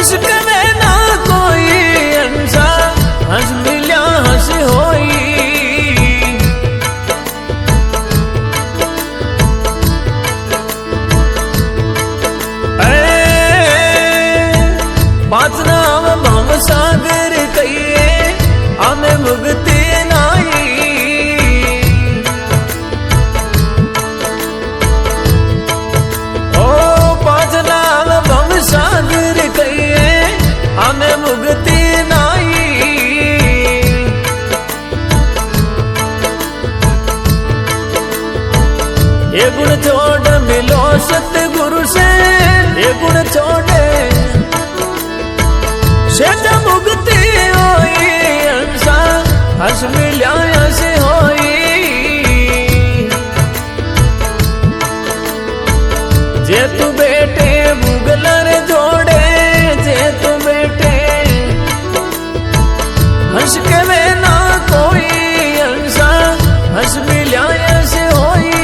हंस कवे ना कोई हंसा हंस मिल्या हंस होई पांच नाम भव सागर कहिए आमे मुक्ति नाई ओ पांच नाम भव सागर कहिए आमे मुक्ति नाई ये गुण छोड़ मिलो सतगुरु से ये गुण छोड़े सेजा मुक्ति होई हंसा हंस मिल्या हंस होई जे तू बेटे मुगलर जोड़े जे तू बेटे हंस के वे ना कोई हंसा हंस मिल्या हंस होई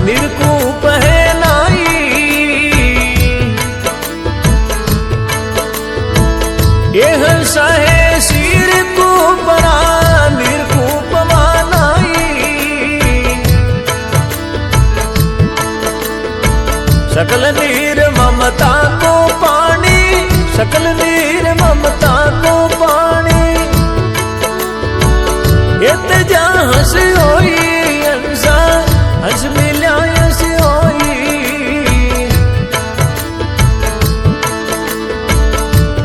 निर्कूप है नाई ये हंसा है सिर को परा निर्कूप मानाई सकल नीर ममता को पानी सकल नीर ममता को पानी ये तेजा हंस होई हंसा हंस मिल्या हंस होई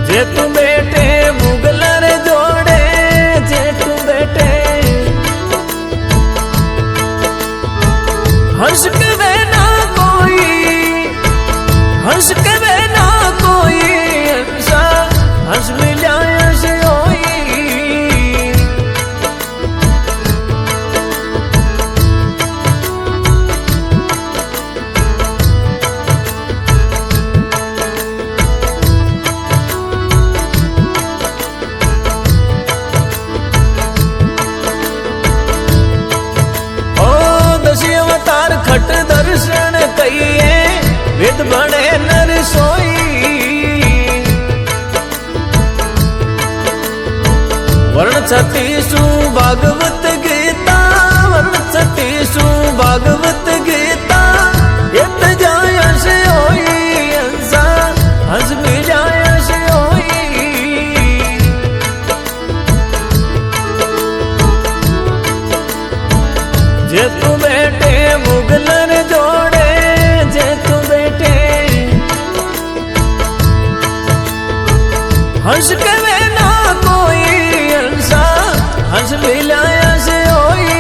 जे तू बेटे मुगलर जोड़े जे तू बेटे हंस कवे ना कोई हंस कवे ना कोई हंसा हंस मिल्या हंस होई खट दर्शन कहिए विद बड़े नर सोई वर्ण छत्तीसु भागवत गीता वर्ण छत्तीसु भागवत गीता इत जाय हंस होई हंसा हंस मिल्या हंस होई जे तू बेटे मुगलर जोड़े जे तू बेटे हंस कवे ना कोई हंसा हंस मिल्या हंस होई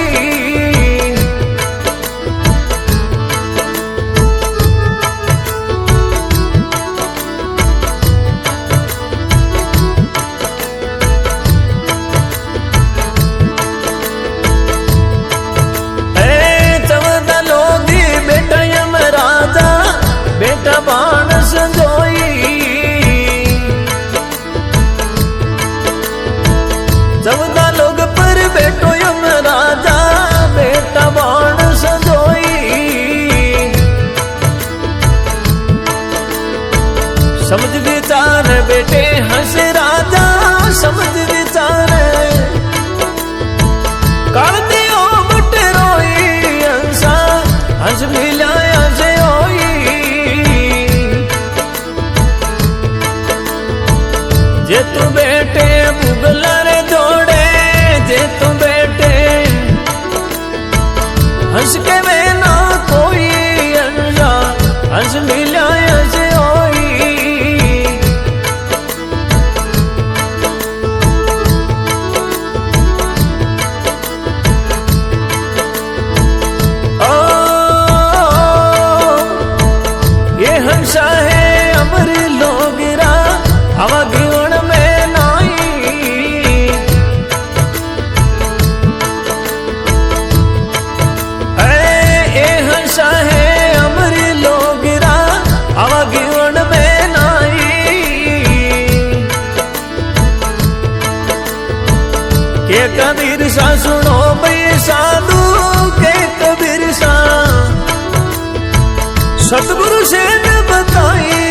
ये कबीर सा सुनो भई साधु के कबीर सा सतगुरु से न बताई